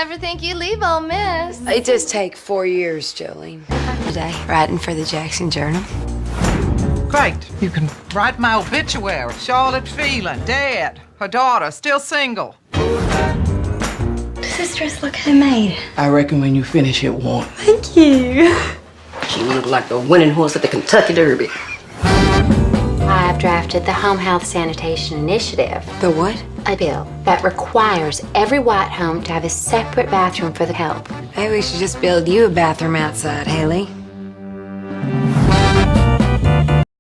never think you'd leave Ole Miss. It does take 4 years, Jolene. Today, writing for the Jackson Journal. Great. You can write my obituary. Charlotte Phelan, dead. Her daughter, still single. Does this dress look handmade? I reckon when you finish it won't. Thank you. She looked like the winning horse at the Kentucky Derby. I've drafted the Home Health Sanitation Initiative, The what? a bill that requires every white home to have a separate bathroom for the help. Maybe we should just build you a bathroom outside, Haley.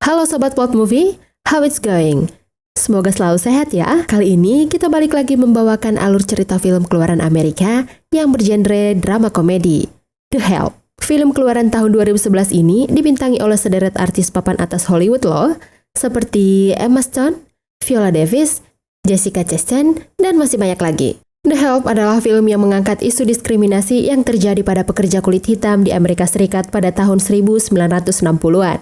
Halo Sobat Plot Movie, how it's going? Semoga selalu sehat ya. Kali ini kita balik lagi membawakan alur cerita film keluaran Amerika yang bergenre drama komedi, The Help. Film keluaran tahun 2011 ini dibintangi oleh sederet artis papan atas Hollywood loh, seperti Emma Stone, Viola Davis, Jessica Chastain, dan masih banyak lagi. The Help adalah film yang mengangkat isu diskriminasi yang terjadi pada pekerja kulit hitam di Amerika Serikat pada tahun 1960-an.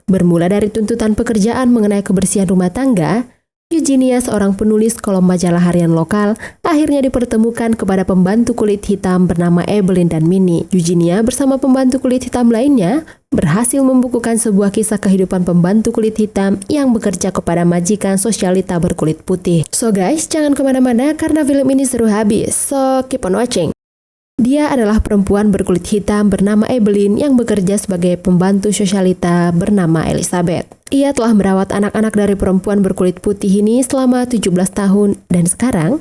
Bermula dari tuntutan pekerjaan mengenai kebersihan rumah tangga, Eugenia, seorang penulis kolom majalah harian lokal, akhirnya dipertemukan kepada pembantu kulit hitam bernama Evelyn dan Minnie. Eugenia bersama pembantu kulit hitam lainnya berhasil membukukan sebuah kisah kehidupan pembantu kulit hitam yang bekerja kepada majikan sosialita berkulit putih. So guys, jangan kemana-mana karena film ini seru habis, so keep on watching. Dia adalah perempuan berkulit hitam bernama Evelyn yang bekerja sebagai pembantu sosialita bernama Elizabeth. Ia telah merawat anak-anak dari perempuan berkulit putih ini selama 17 tahun dan sekarang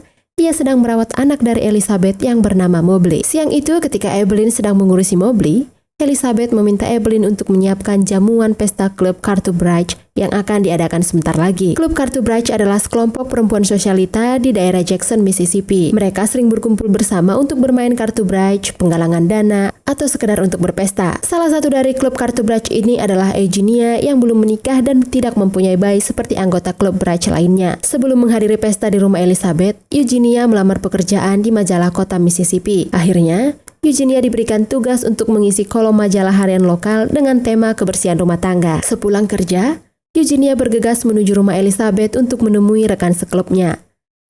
ia sedang merawat anak dari Elizabeth yang bernama Mobley. Siang itu ketika Evelyn sedang mengurusi Mobley, Elizabeth meminta Evelyn untuk menyiapkan jamuan pesta klub kartu bridge yang akan diadakan sebentar lagi. Klub kartu bridge adalah sekelompok perempuan sosialita di daerah Jackson, Mississippi. Mereka sering berkumpul bersama untuk bermain kartu bridge, penggalangan dana, atau sekedar untuk berpesta. Salah satu dari klub kartu bridge ini adalah Eugenia yang belum menikah dan tidak mempunyai bayi seperti anggota klub bridge lainnya. Sebelum menghadiri pesta di rumah Elizabeth, Eugenia melamar pekerjaan di majalah kota Mississippi. Akhirnya, Eugenia diberikan tugas untuk mengisi kolom majalah harian lokal dengan tema kebersihan rumah tangga. Sepulang kerja, Eugenia bergegas menuju rumah Elizabeth untuk menemui rekan seklubnya.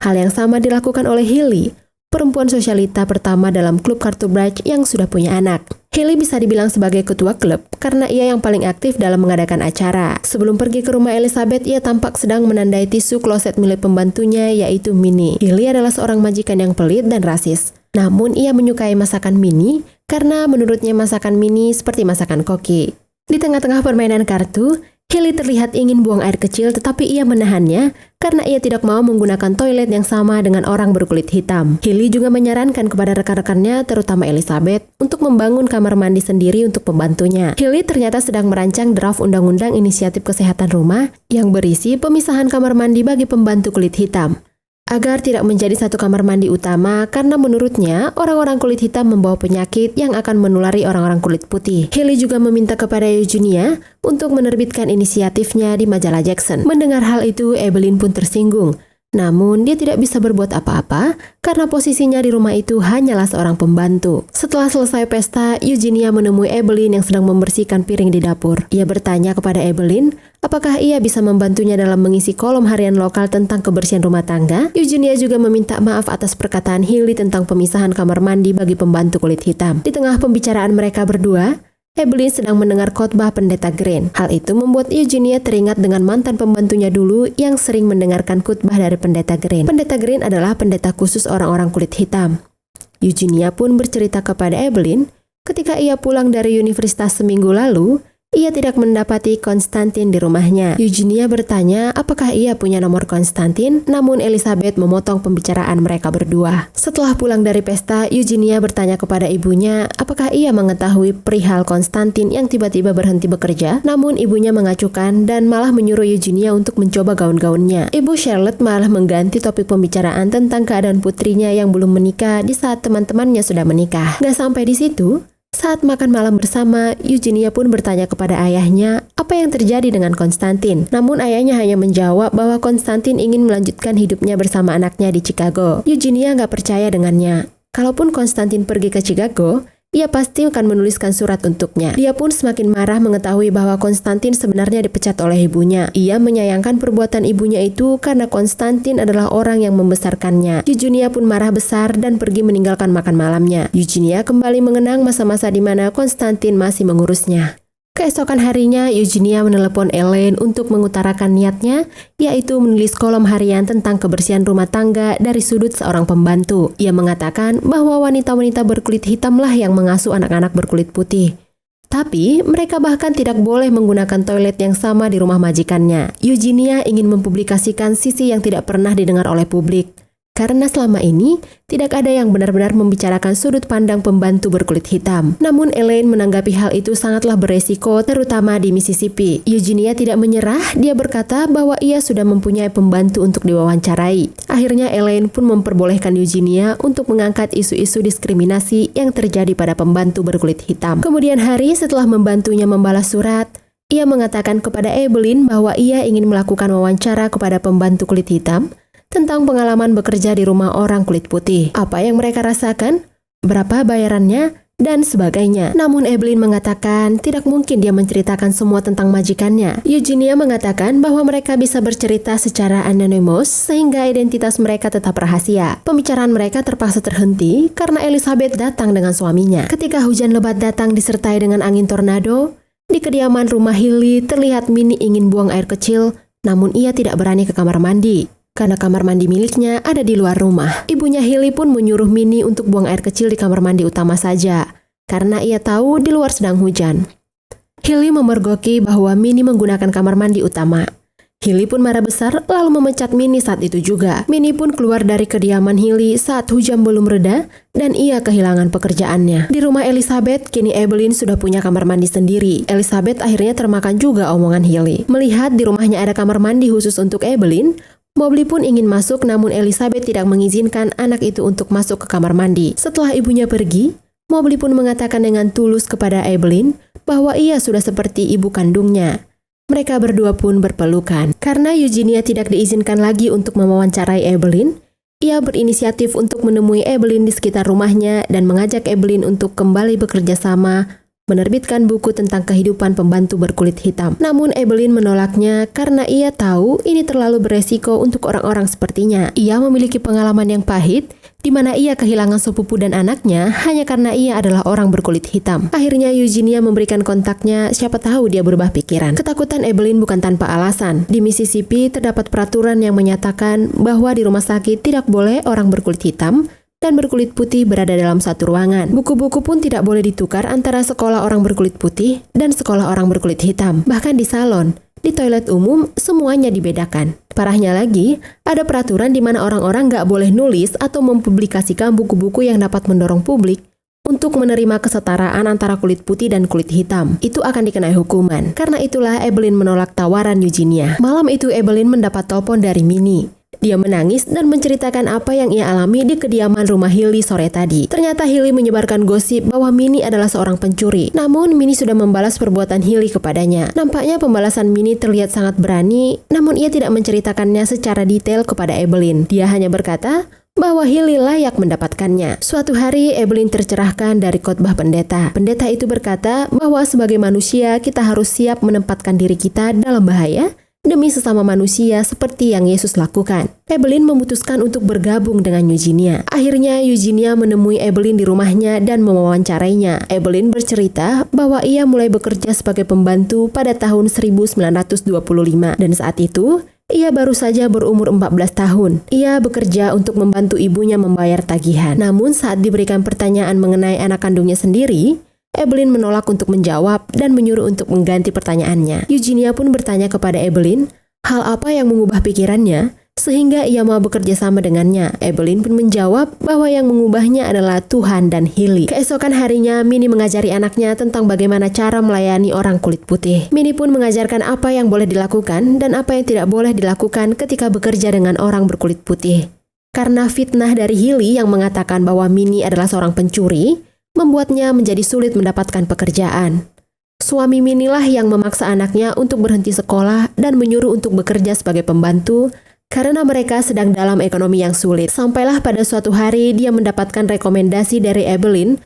Hal yang sama dilakukan oleh Haley, perempuan sosialita pertama dalam klub kartu bridge yang sudah punya anak. Haley bisa dibilang sebagai ketua klub karena ia yang paling aktif dalam mengadakan acara. Sebelum pergi ke rumah Elizabeth, ia tampak sedang menandai tisu kloset milik pembantunya yaitu Minnie. Haley adalah seorang majikan yang pelit dan rasis. Namun ia menyukai masakan Minnie karena menurutnya masakan Minnie seperti masakan koki. Di tengah-tengah permainan kartu, Haley terlihat ingin buang air kecil tetapi ia menahannya karena ia tidak mau menggunakan toilet yang sama dengan orang berkulit hitam. Haley juga menyarankan kepada rekan-rekannya terutama Elizabeth untuk membangun kamar mandi sendiri untuk pembantunya. Haley ternyata sedang merancang draft undang-undang inisiatif kesehatan rumah yang berisi pemisahan kamar mandi bagi pembantu kulit hitam agar tidak menjadi satu kamar mandi utama karena menurutnya orang-orang kulit hitam membawa penyakit yang akan menulari orang-orang kulit putih. Haley juga meminta kepada Eugenia untuk menerbitkan inisiatifnya di majalah Jackson. Mendengar hal itu, Evelyn pun tersinggung. Namun, dia tidak bisa berbuat apa-apa karena posisinya di rumah itu hanyalah seorang pembantu. Setelah selesai pesta, Eugenia menemui Evelyn yang sedang membersihkan piring di dapur. Ia bertanya kepada Evelyn, apakah ia bisa membantunya dalam mengisi kolom harian lokal tentang kebersihan rumah tangga? Eugenia juga meminta maaf atas perkataan Haley tentang pemisahan kamar mandi bagi pembantu kulit hitam. Di tengah pembicaraan mereka berdua, Evelyn sedang mendengar khotbah Pendeta Green. Hal itu membuat Eugenia teringat dengan mantan pembantunya dulu yang sering mendengarkan khotbah dari Pendeta Green. Pendeta Green adalah pendeta khusus orang-orang kulit hitam. Eugenia pun bercerita kepada Evelyn, ketika ia pulang dari universitas seminggu lalu, ia tidak mendapati Konstantin di rumahnya. Eugenia bertanya apakah ia punya nomor Konstantin, namun Elizabeth memotong pembicaraan mereka berdua. Setelah pulang dari pesta, Eugenia bertanya kepada ibunya apakah ia mengetahui perihal Konstantin yang tiba-tiba berhenti bekerja, namun ibunya mengacukan dan malah menyuruh Eugenia untuk mencoba gaun-gaunnya. Ibu Charlotte malah mengganti topik pembicaraan tentang keadaan putrinya yang belum menikah di saat teman-temannya sudah menikah. Gak sampai di situ, saat makan malam bersama, Eugenia pun bertanya kepada ayahnya apa yang terjadi dengan Konstantin. Namun ayahnya hanya menjawab bahwa Konstantin ingin melanjutkan hidupnya bersama anaknya di Chicago. Eugenia nggak percaya dengannya. Kalaupun Konstantin pergi ke Chicago, ia pasti akan menuliskan surat untuknya. Dia pun semakin marah mengetahui bahwa Konstantin sebenarnya dipecat oleh ibunya. Ia menyayangkan perbuatan ibunya itu karena Konstantin adalah orang yang membesarkannya. Eugenia pun marah besar dan pergi meninggalkan makan malamnya. Eugenia kembali mengenang masa-masa di mana Konstantin masih mengurusnya. Keesokan harinya, Eugenia menelepon Elaine untuk mengutarakan niatnya, yaitu menulis kolom harian tentang kebersihan rumah tangga dari sudut seorang pembantu. Ia mengatakan bahwa wanita-wanita berkulit hitamlah yang mengasuh anak-anak berkulit putih. Tapi, mereka bahkan tidak boleh menggunakan toilet yang sama di rumah majikannya. Eugenia ingin mempublikasikan sisi yang tidak pernah didengar oleh publik. Karena selama ini, tidak ada yang benar-benar membicarakan sudut pandang pembantu berkulit hitam. Namun Elaine menanggapi hal itu sangatlah beresiko, terutama di Mississippi. Eugenia tidak menyerah, dia berkata bahwa ia sudah mempunyai pembantu untuk diwawancarai. Akhirnya Elaine pun memperbolehkan Eugenia untuk mengangkat isu-isu diskriminasi yang terjadi pada pembantu berkulit hitam. Kemudian hari setelah membantunya membalas surat, ia mengatakan kepada Evelyn bahwa ia ingin melakukan wawancara kepada pembantu kulit hitam tentang pengalaman bekerja di rumah orang kulit putih, apa yang mereka rasakan, berapa bayarannya, dan sebagainya. Namun Evelyn mengatakan tidak mungkin dia menceritakan semua tentang majikannya. Eugenia mengatakan bahwa mereka bisa bercerita secara anonymous sehingga identitas mereka tetap rahasia. Pembicaraan mereka terpaksa terhenti karena Elizabeth datang dengan suaminya. Ketika hujan lebat datang disertai dengan angin tornado, di kediaman rumah Hilly terlihat Minnie ingin buang air kecil, namun ia tidak berani ke kamar mandi. Karena kamar mandi miliknya ada di luar rumah. Ibunya Hilly pun menyuruh Minnie untuk buang air kecil di kamar mandi utama saja, karena ia tahu di luar sedang hujan. Hilly memergoki bahwa Minnie menggunakan kamar mandi utama. Hilly pun marah besar lalu memecat Minnie saat itu juga. Minnie pun keluar dari kediaman Hilly saat hujan belum reda dan ia kehilangan pekerjaannya. Di rumah Elizabeth, kini Evelyn sudah punya kamar mandi sendiri. Elizabeth akhirnya termakan juga omongan Hilly. Melihat di rumahnya ada kamar mandi khusus untuk Evelyn, Mobley pun ingin masuk, namun Elizabeth tidak mengizinkan anak itu untuk masuk ke kamar mandi. Setelah ibunya pergi, Mobley pun mengatakan dengan tulus kepada Evelyn bahwa ia sudah seperti ibu kandungnya. Mereka berdua pun berpelukan. Karena Eugenia tidak diizinkan lagi untuk mewawancarai Evelyn, ia berinisiatif untuk menemui Evelyn di sekitar rumahnya dan mengajak Evelyn untuk kembali bekerja sama, menerbitkan buku tentang kehidupan pembantu berkulit hitam. Namun Evelyn menolaknya karena ia tahu ini terlalu beresiko untuk orang-orang sepertinya. Ia memiliki pengalaman yang pahit, di mana ia kehilangan sepupu dan anaknya hanya karena ia adalah orang berkulit hitam. Akhirnya Eugenia memberikan kontaknya, siapa tahu dia berubah pikiran. Ketakutan Evelyn bukan tanpa alasan. Di Mississippi terdapat peraturan yang menyatakan bahwa di rumah sakit tidak boleh orang berkulit hitam dan berkulit putih berada dalam satu ruangan. Buku-buku pun tidak boleh ditukar antara sekolah orang berkulit putih dan sekolah orang berkulit hitam. Bahkan di salon, di toilet umum, semuanya dibedakan. Parahnya lagi, ada peraturan di mana orang-orang nggak boleh nulis atau mempublikasikan buku-buku yang dapat mendorong publik untuk menerima kesetaraan antara kulit putih dan kulit hitam. Itu akan dikenai hukuman. Karena itulah Evelyn menolak tawaran Eugenia. Malam itu Evelyn mendapat telepon dari Minnie. Dia menangis dan menceritakan apa yang ia alami di kediaman rumah Hilly sore tadi. Ternyata Hilly menyebarkan gosip bahwa Minnie adalah seorang pencuri. Namun Minnie sudah membalas perbuatan Hilly kepadanya. Nampaknya pembalasan Minnie terlihat sangat berani, namun ia tidak menceritakannya secara detail kepada Evelyn. Dia hanya berkata bahwa Hilly layak mendapatkannya. Suatu hari Evelyn tercerahkan dari khotbah pendeta. Pendeta itu berkata bahwa sebagai manusia kita harus siap menempatkan diri kita dalam bahaya demi sesama manusia seperti yang Yesus lakukan. Evelyn memutuskan untuk bergabung dengan Eugenia. Akhirnya Eugenia menemui Evelyn di rumahnya dan mewawancarainya. Evelyn bercerita bahwa ia mulai bekerja sebagai pembantu pada tahun 1925 dan saat itu ia baru saja berumur 14 tahun. Ia bekerja untuk membantu ibunya membayar tagihan. Namun saat diberikan pertanyaan mengenai anak kandungnya sendiri, Evelyn menolak untuk menjawab dan menyuruh untuk mengganti pertanyaannya. Eugenia pun bertanya kepada Evelyn, hal apa yang mengubah pikirannya sehingga ia mau bekerja sama dengannya. Evelyn pun menjawab bahwa yang mengubahnya adalah Tuhan dan Hilly. Keesokan harinya, Minnie mengajari anaknya tentang bagaimana cara melayani orang kulit putih. Minnie pun mengajarkan apa yang boleh dilakukan dan apa yang tidak boleh dilakukan ketika bekerja dengan orang berkulit putih. Karena fitnah dari Hilly yang mengatakan bahwa Minnie adalah seorang pencuri, membuatnya menjadi sulit mendapatkan pekerjaan. Suami Minnie lah yang memaksa anaknya untuk berhenti sekolah dan menyuruh untuk bekerja sebagai pembantu karena mereka sedang dalam ekonomi yang sulit. Sampailah pada suatu hari dia mendapatkan rekomendasi dari Evelyn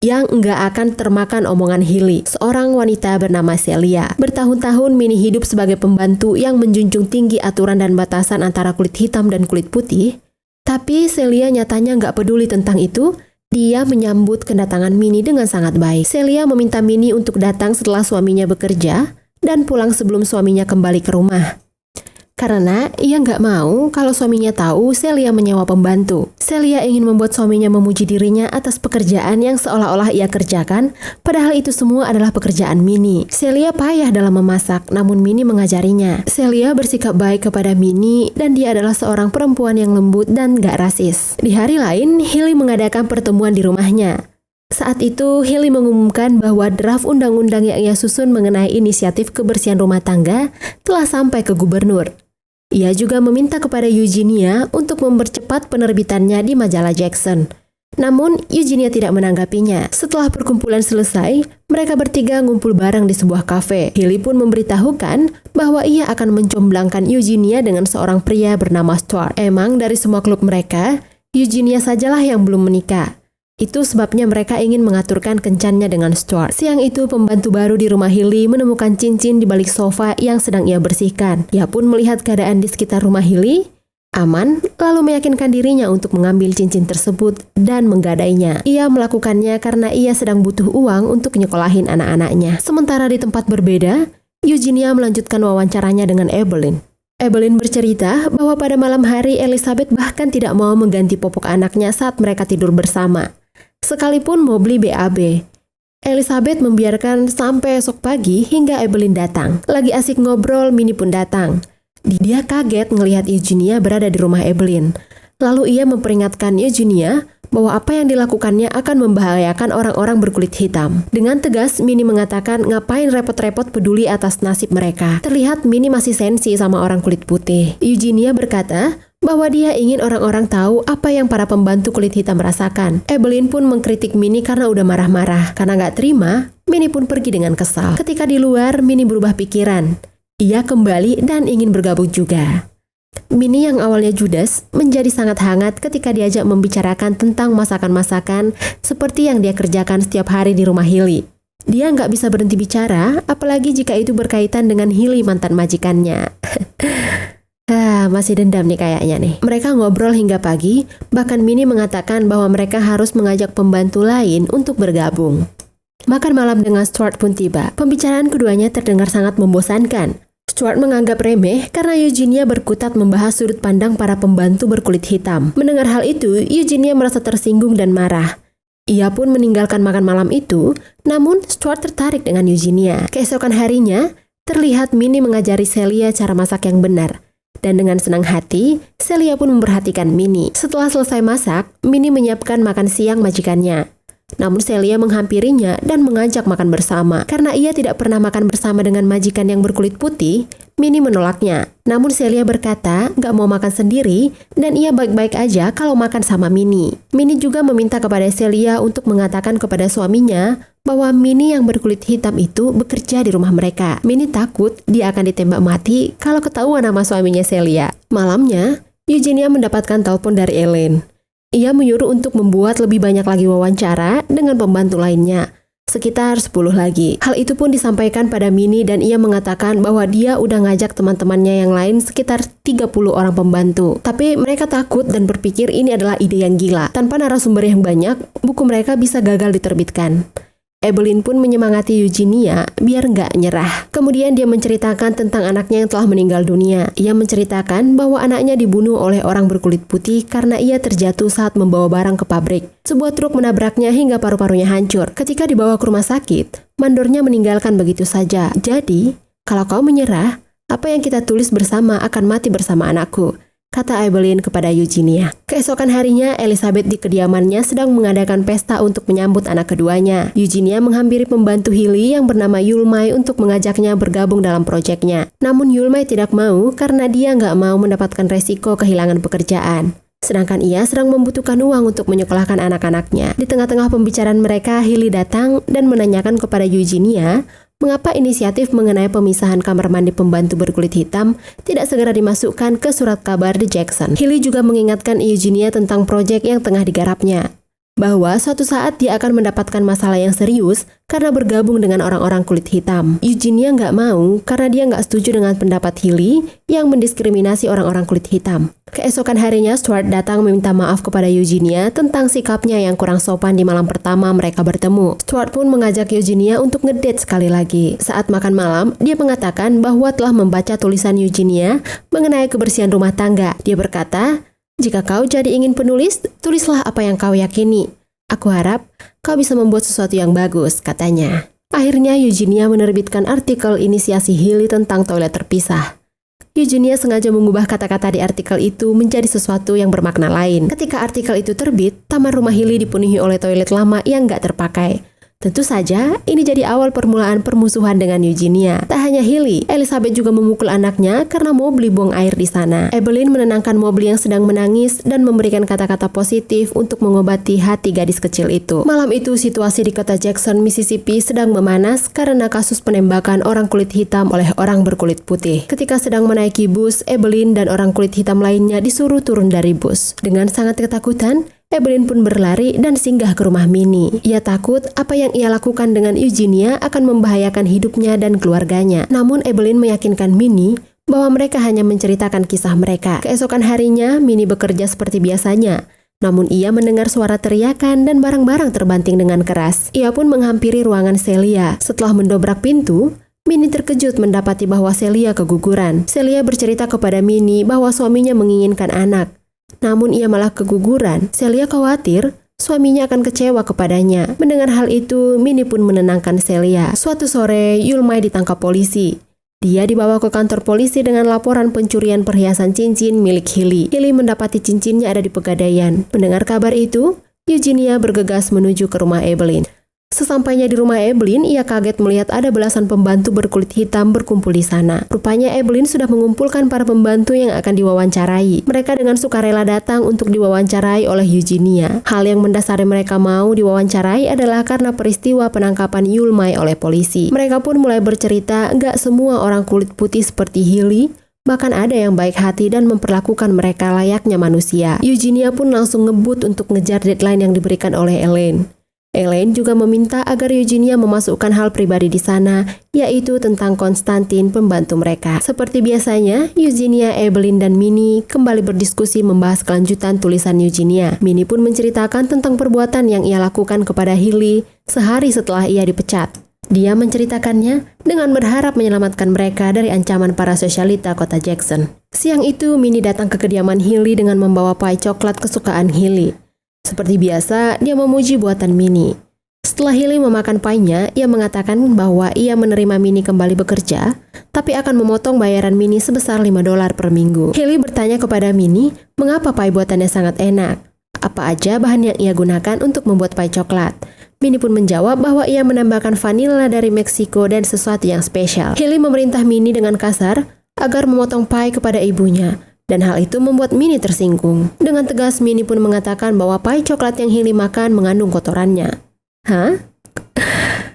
yang nggak akan termakan omongan Hilly, seorang wanita bernama Celia. Bertahun-tahun Minnie hidup sebagai pembantu yang menjunjung tinggi aturan dan batasan antara kulit hitam dan kulit putih. Tapi Celia nyatanya nggak peduli tentang itu. Dia menyambut kedatangan Minnie dengan sangat baik. Celia meminta Minnie untuk datang setelah suaminya bekerja dan pulang sebelum suaminya kembali ke rumah. Karena ia nggak mau kalau suaminya tahu Celia menyewa pembantu. Celia ingin membuat suaminya memuji dirinya atas pekerjaan yang seolah-olah ia kerjakan, padahal itu semua adalah pekerjaan Minnie. Celia payah dalam memasak, namun Minnie mengajarinya. Celia bersikap baik kepada Minnie dan dia adalah seorang perempuan yang lembut dan nggak rasis. Di hari lain, Hilly mengadakan pertemuan di rumahnya. Saat itu, Hilly mengumumkan bahwa draft undang-undang yang ia susun mengenai inisiatif kebersihan rumah tangga telah sampai ke gubernur. Ia juga meminta kepada Eugenia untuk mempercepat penerbitannya di majalah Jackson. Namun, Eugenia tidak menanggapinya. Setelah perkumpulan selesai, mereka bertiga ngumpul bareng di sebuah kafe. Hilly pun memberitahukan bahwa ia akan mencomblangkan Eugenia dengan seorang pria bernama Stuart. Emang dari semua klub mereka, Eugenia sajalah yang belum menikah. Itu sebabnya mereka ingin mengaturkan kencannya dengan Stuart. Siang itu, pembantu baru di rumah Hilly menemukan cincin di balik sofa yang sedang ia bersihkan. Ia pun melihat keadaan di sekitar rumah Hilly aman, lalu meyakinkan dirinya untuk mengambil cincin tersebut dan menggadainya. Ia melakukannya karena ia sedang butuh uang untuk nyekolahin anak-anaknya. Sementara di tempat berbeda, Eugenia melanjutkan wawancaranya dengan Evelyn. Evelyn bercerita bahwa pada malam hari Elizabeth bahkan tidak mau mengganti popok anaknya saat mereka tidur bersama. Sekalipun mau beli BAB, Elizabeth membiarkan sampai esok pagi hingga Evelyn datang. Lagi asik ngobrol, Minnie pun datang. Dia kaget melihat Eugenia berada di rumah Evelyn. Lalu ia memperingatkan Eugenia bahwa apa yang dilakukannya akan membahayakan orang-orang berkulit hitam. Dengan tegas, Minnie mengatakan ngapain repot-repot peduli atas nasib mereka. Terlihat Minnie masih sensi sama orang kulit putih. Eugenia berkata bahwa dia ingin orang-orang tahu apa yang para pembantu kulit hitam rasakan. Evelyn pun mengkritik Minnie karena udah marah-marah. Karena nggak terima, Minnie pun pergi dengan kesal. Ketika di luar, Minnie berubah pikiran. Ia kembali dan ingin bergabung juga. Minnie yang awalnya judes menjadi sangat hangat ketika diajak membicarakan tentang masakan-masakan seperti yang dia kerjakan setiap hari di rumah Hilly. Dia nggak bisa berhenti bicara, apalagi jika itu berkaitan dengan Hilly mantan majikannya. Masih dendam nih kayaknya nih. Mereka ngobrol hingga pagi, bahkan Minnie mengatakan bahwa mereka harus mengajak pembantu lain untuk bergabung. Makan malam dengan Stuart pun tiba. Pembicaraan keduanya terdengar sangat membosankan. Stuart menganggap remeh karena Eugenia berkutat membahas sudut pandang para pembantu berkulit hitam. Mendengar hal itu, Eugenia merasa tersinggung dan marah. Ia pun meninggalkan makan malam itu, namun Stuart tertarik dengan Eugenia. Keesokan harinya, terlihat Minnie mengajari Celia cara masak yang benar. Dan dengan senang hati, Celia pun memperhatikan Minnie. Setelah selesai masak, Minnie menyiapkan makan siang majikannya. Namun Celia menghampirinya dan mengajak makan bersama. Karena ia tidak pernah makan bersama dengan majikan yang berkulit putih, Minnie menolaknya. Namun Celia berkata gak mau makan sendiri dan ia baik-baik aja kalau makan sama Minnie. Minnie juga meminta kepada Celia untuk mengatakan kepada suaminya bahwa Minnie yang berkulit hitam itu bekerja di rumah mereka. Minnie takut dia akan ditembak mati kalau ketahuan nama suaminya Celia. Malamnya, Eugenia mendapatkan telepon dari Elaine. Ia menyuruh untuk membuat lebih banyak lagi wawancara dengan pembantu lainnya, sekitar 10 lagi. Hal itu pun disampaikan pada Minnie dan ia mengatakan bahwa dia udah ngajak teman-temannya yang lain sekitar 30 orang pembantu. Tapi mereka takut dan berpikir ini adalah ide yang gila. Tanpa narasumber yang banyak, buku mereka bisa gagal diterbitkan. Evelyn pun menyemangati Eugenia biar nggak nyerah. Kemudian dia menceritakan tentang anaknya yang telah meninggal dunia. Ia menceritakan bahwa anaknya dibunuh oleh orang berkulit putih karena ia terjatuh saat membawa barang ke pabrik. Sebuah truk menabraknya hingga paru-parunya hancur. Ketika dibawa ke rumah sakit, mandornya meninggalkan begitu saja. Jadi, kalau kau menyerah, apa yang kita tulis bersama akan mati bersama anakku, kata Evelyn kepada Eugenia. Keesokan harinya, Elizabeth di kediamannya sedang mengadakan pesta untuk menyambut anak keduanya. Eugenia menghampiri pembantu Hilly yang bernama Yulmai untuk mengajaknya bergabung dalam proyeknya. Namun Yulmai tidak mau karena dia nggak mau mendapatkan resiko kehilangan pekerjaan. Sedangkan ia sedang membutuhkan uang untuk menyekolahkan anak-anaknya. Di tengah-tengah pembicaraan mereka, Hilly datang dan menanyakan kepada Eugenia mengapa inisiatif mengenai pemisahan kamar mandi pembantu berkulit hitam tidak segera dimasukkan ke surat kabar di Jackson. Hilly juga mengingatkan Eugenia tentang proyek yang tengah digarapnya. bahwa suatu saat dia akan mendapatkan masalah yang serius karena bergabung dengan orang-orang kulit hitam. Eugenia nggak mau karena dia nggak setuju dengan pendapat Hilly yang mendiskriminasi orang-orang kulit hitam. Keesokan harinya, Stuart datang meminta maaf kepada Eugenia tentang sikapnya yang kurang sopan di malam pertama mereka bertemu. Stuart pun mengajak Eugenia untuk ngedate sekali lagi. Saat makan malam, dia mengatakan bahwa telah membaca tulisan Eugenia mengenai kebersihan rumah tangga. Dia berkata, "Jika kau jadi ingin penulis, tulislah apa yang kau yakini. Aku harap kau bisa membuat sesuatu yang bagus," katanya. Akhirnya Eugenia menerbitkan artikel inisiasi Hilly tentang toilet terpisah. Eugenia sengaja mengubah kata-kata di artikel itu menjadi sesuatu yang bermakna lain. Ketika artikel itu terbit, taman rumah Hilly dipenuhi oleh toilet lama yang nggak terpakai. Tentu saja, ini jadi awal permulaan permusuhan dengan Eugenia. Tak hanya Hilly, Elizabeth juga memukul anaknya karena Mobley buang air di sana. Evelyn menenangkan Mobley yang sedang menangis dan memberikan kata-kata positif untuk mengobati hati gadis kecil itu. Malam itu, situasi di kota Jackson, Mississippi sedang memanas karena kasus penembakan orang kulit hitam oleh orang berkulit putih. Ketika sedang menaiki bus, Evelyn dan orang kulit hitam lainnya disuruh turun dari bus. Dengan sangat ketakutan, Evelyn pun berlari dan singgah ke rumah Minnie. Ia takut apa yang ia lakukan dengan Eugenia akan membahayakan hidupnya dan keluarganya. Namun Evelyn meyakinkan Minnie bahwa mereka hanya menceritakan kisah mereka. Keesokan harinya, Minnie bekerja seperti biasanya. Namun ia mendengar suara teriakan dan barang-barang terbanting dengan keras. Ia pun menghampiri ruangan Celia. Setelah mendobrak pintu, Minnie terkejut mendapati bahwa Celia keguguran. Celia bercerita kepada Minnie bahwa suaminya menginginkan anak. Namun ia malah keguguran. Celia khawatir suaminya akan kecewa kepadanya. Mendengar hal itu, Minnie pun menenangkan Celia. Suatu sore, Yulmai ditangkap polisi. Dia dibawa ke kantor polisi dengan laporan pencurian perhiasan cincin milik Hilly. Hilly mendapati cincinnya ada di Pegadaian. Mendengar kabar itu, Eugenia bergegas menuju ke rumah Evelyn. Sesampainya di rumah Evelyn, ia kaget melihat ada belasan pembantu berkulit hitam berkumpul di sana. Rupanya Evelyn sudah mengumpulkan para pembantu yang akan diwawancarai. Mereka dengan sukarela datang untuk diwawancarai oleh Eugenia. Hal yang mendasari mereka mau diwawancarai adalah karena peristiwa penangkapan Yulmai oleh polisi. Mereka pun mulai bercerita nggak semua orang kulit putih seperti Hilly, bahkan ada yang baik hati dan memperlakukan mereka layaknya manusia. Eugenia pun langsung ngebut untuk ngejar deadline yang diberikan oleh Elaine. Elaine juga meminta agar Eugenia memasukkan hal pribadi di sana, yaitu tentang Konstantin, pembantu mereka. Seperti biasanya, Eugenia, Evelyn, dan Minnie kembali berdiskusi membahas kelanjutan tulisan Eugenia. Minnie pun menceritakan tentang perbuatan yang ia lakukan kepada Hilly sehari setelah ia dipecat. Dia menceritakannya dengan berharap menyelamatkan mereka dari ancaman para sosialita kota Jackson. Siang itu, Minnie datang ke kediaman Hilly dengan membawa pie coklat kesukaan Hilly. Seperti biasa, dia memuji buatan Minnie. Setelah Hilly memakan pie-nya, ia mengatakan bahwa ia menerima Minnie kembali bekerja, tapi akan memotong bayaran Minnie sebesar $5 per minggu. Hilly bertanya kepada Minnie, mengapa pie buatannya sangat enak? Apa aja bahan yang ia gunakan untuk membuat pie coklat? Minnie pun menjawab bahwa ia menambahkan vanila dari Meksiko dan sesuatu yang spesial. Hilly memerintah Minnie dengan kasar agar memotong pie kepada ibunya. Dan hal itu membuat Minnie tersinggung. Dengan tegas, Minnie pun mengatakan bahwa pie coklat yang Hilly makan mengandung kotorannya. Hah?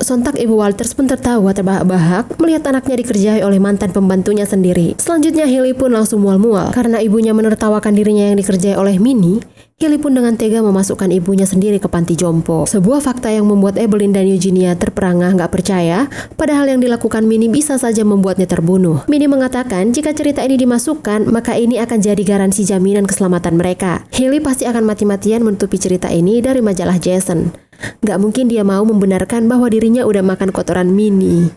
Sontak Ibu Walters pun tertawa terbahak-bahak melihat anaknya dikerjai oleh mantan pembantunya sendiri. Selanjutnya Hilly pun langsung mual-mual. Karena ibunya menertawakan dirinya yang dikerjai oleh Minnie, Hilly pun dengan tega memasukkan ibunya sendiri ke panti jompo. Sebuah fakta yang membuat Evelyn dan Eugenia terperangah nggak percaya, padahal yang dilakukan Minnie bisa saja membuatnya terbunuh. Minnie mengatakan jika cerita ini dimasukkan, maka ini akan jadi garansi jaminan keselamatan mereka. Hilly pasti akan mati-matian menutupi cerita ini dari majalah Jason. Nggak mungkin dia mau membenarkan bahwa dirinya udah makan kotoran Minnie.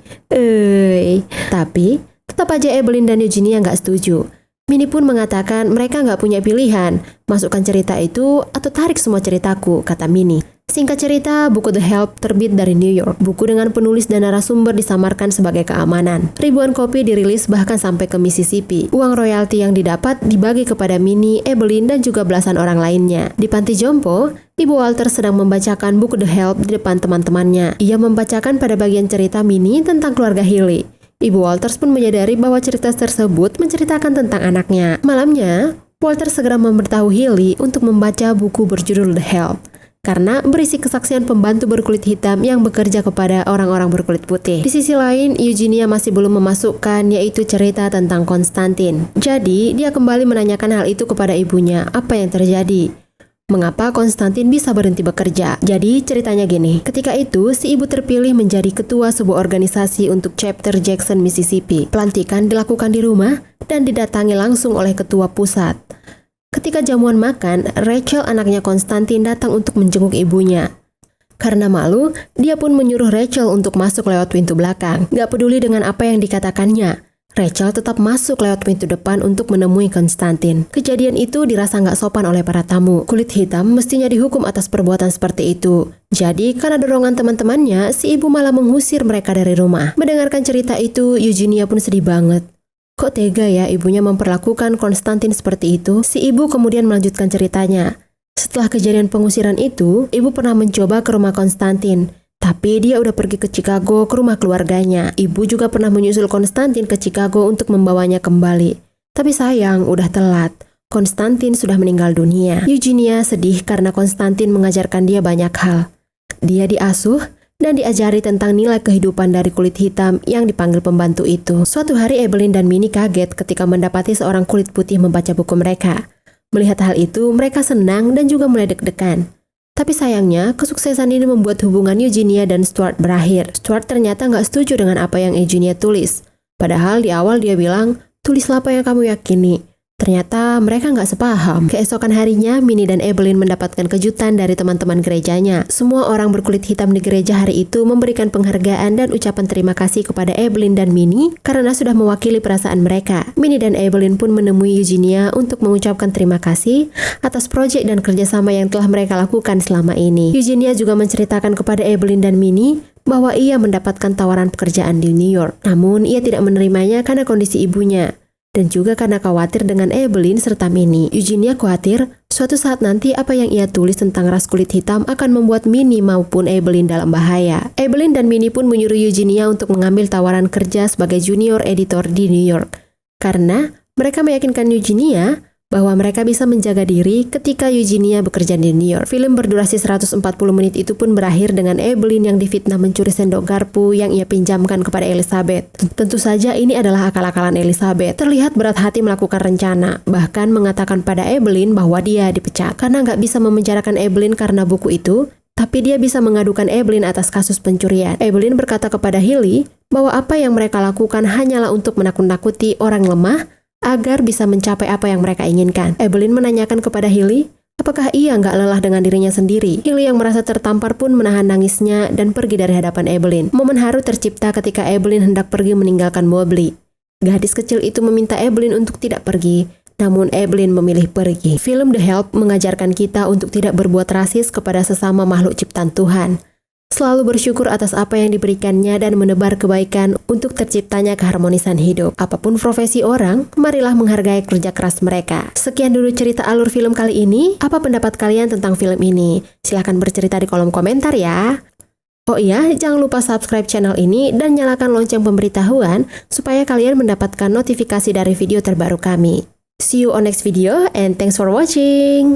Tapi tetap aja Evelyn dan Eugenia nggak setuju. Minnie pun mengatakan mereka nggak punya pilihan, masukkan cerita itu atau tarik semua ceritaku, kata Minnie. Singkat cerita, buku The Help terbit dari New York. Buku dengan penulis dan narasumber disamarkan sebagai keamanan. Ribuan kopi dirilis bahkan sampai ke Mississippi. Uang royalti yang didapat dibagi kepada Minnie, Evelyn, dan juga belasan orang lainnya. Di panti jompo, Ibu Walter sedang membacakan buku The Help di depan teman-temannya. Ia membacakan pada bagian cerita Minnie tentang keluarga Hilly. Ibu Walters pun menyadari bahwa cerita tersebut menceritakan tentang anaknya. Malamnya, Walter segera memberitahu Hilly untuk membaca buku berjudul The Help, karena berisi kesaksian pembantu berkulit hitam yang bekerja kepada orang-orang berkulit putih. Di sisi lain, Eugenia masih belum memasukkan, yaitu cerita tentang Konstantin. Jadi, dia kembali menanyakan hal itu kepada ibunya, apa yang terjadi. mengapa Konstantin bisa berhenti bekerja. Jadi ceritanya gini, ketika itu si ibu terpilih menjadi ketua sebuah organisasi untuk chapter Jackson, Mississippi. Pelantikan dilakukan di rumah dan didatangi langsung oleh ketua pusat. Ketika jamuan makan, Rachel anaknya Konstantin datang untuk menjenguk ibunya. Karena malu, dia pun menyuruh Rachel untuk masuk lewat pintu belakang. Gak peduli dengan apa yang dikatakannya, Rachel tetap masuk lewat pintu depan untuk menemui Konstantin. Kejadian itu dirasa nggak sopan oleh para tamu. Kulit hitam mestinya dihukum atas perbuatan seperti itu. Jadi, karena dorongan teman-temannya, si ibu malah mengusir mereka dari rumah. Mendengarkan cerita itu, Eugenia pun sedih banget. Kok tega ya ibunya memperlakukan Konstantin seperti itu? Si ibu kemudian melanjutkan ceritanya. Setelah kejadian pengusiran itu, ibu pernah mencoba ke rumah Konstantin. Tapi dia udah pergi ke Chicago ke rumah keluarganya. Ibu juga pernah menyusul Konstantin ke Chicago untuk membawanya kembali. Tapi sayang, udah telat. Konstantin sudah meninggal dunia. Eugenia sedih karena Konstantin mengajarkan dia banyak hal. Dia diasuh dan diajari tentang nilai kehidupan dari kulit hitam yang dipanggil pembantu itu. Suatu hari Evelyn dan Minnie kaget ketika mendapati seorang kulit putih membaca buku mereka. Melihat hal itu, mereka senang dan juga mulai deg-degan. Tapi sayangnya, kesuksesan ini membuat hubungan Eugenia dan Stuart berakhir. Stuart ternyata nggak setuju dengan apa yang Eugenia tulis. Padahal di awal dia bilang, tulislah apa yang kamu yakini. Ternyata mereka nggak sepaham. Keesokan harinya, Minnie dan Evelyn mendapatkan kejutan dari teman-teman gerejanya. Semua orang berkulit hitam di gereja hari itu memberikan penghargaan dan ucapan terima kasih kepada Evelyn dan Minnie karena sudah mewakili perasaan mereka. Minnie dan Evelyn pun menemui Eugenia untuk mengucapkan terima kasih atas proyek dan kerjasama yang telah mereka lakukan selama ini. Eugenia juga menceritakan kepada Evelyn dan Minnie bahwa ia mendapatkan tawaran pekerjaan di New York. Namun, ia tidak menerimanya karena kondisi ibunya. Dan juga karena khawatir dengan Evelyn serta Minnie. Eugenia khawatir suatu saat nanti apa yang ia tulis tentang ras kulit hitam akan membuat Minnie maupun Evelyn dalam bahaya. Evelyn dan Minnie pun menyuruh Eugenia untuk mengambil tawaran kerja sebagai junior editor di New York. Karena mereka meyakinkan Eugenia bahwa mereka bisa menjaga diri ketika Eugenia bekerja di New York. Film berdurasi 140 menit itu pun berakhir dengan Evelyn yang difitnah mencuri sendok garpu yang ia pinjamkan kepada Elizabeth. Tentu saja ini adalah akal-akalan Elizabeth. Terlihat berat hati melakukan rencana, bahkan mengatakan pada Evelyn bahwa dia dipecat. Karena nggak bisa memenjarakan Evelyn karena buku itu, tapi dia bisa mengadukan Evelyn atas kasus pencurian. Evelyn berkata kepada Hilly bahwa apa yang mereka lakukan hanyalah untuk menakut-nakuti orang lemah agar bisa mencapai apa yang mereka inginkan. Evelyn menanyakan kepada Hilly, apakah ia nggak lelah dengan dirinya sendiri? Hilly yang merasa tertampar pun menahan nangisnya dan pergi dari hadapan Evelyn. Momen haru tercipta ketika Evelyn hendak pergi meninggalkan Mobley. Gadis kecil itu meminta Evelyn untuk tidak pergi, namun Evelyn memilih pergi. Film The Help mengajarkan kita untuk tidak berbuat rasis kepada sesama makhluk ciptaan Tuhan. Selalu bersyukur atas apa yang diberikannya dan menebar kebaikan untuk terciptanya keharmonisan hidup. Apapun profesi orang, marilah menghargai kerja keras mereka. Sekian dulu cerita alur film kali ini. Apa pendapat kalian tentang film ini? Silahkan bercerita di kolom komentar ya. Oh iya, jangan lupa subscribe channel ini dan nyalakan lonceng pemberitahuan supaya kalian mendapatkan notifikasi dari video terbaru kami. See you on next video and thanks for watching.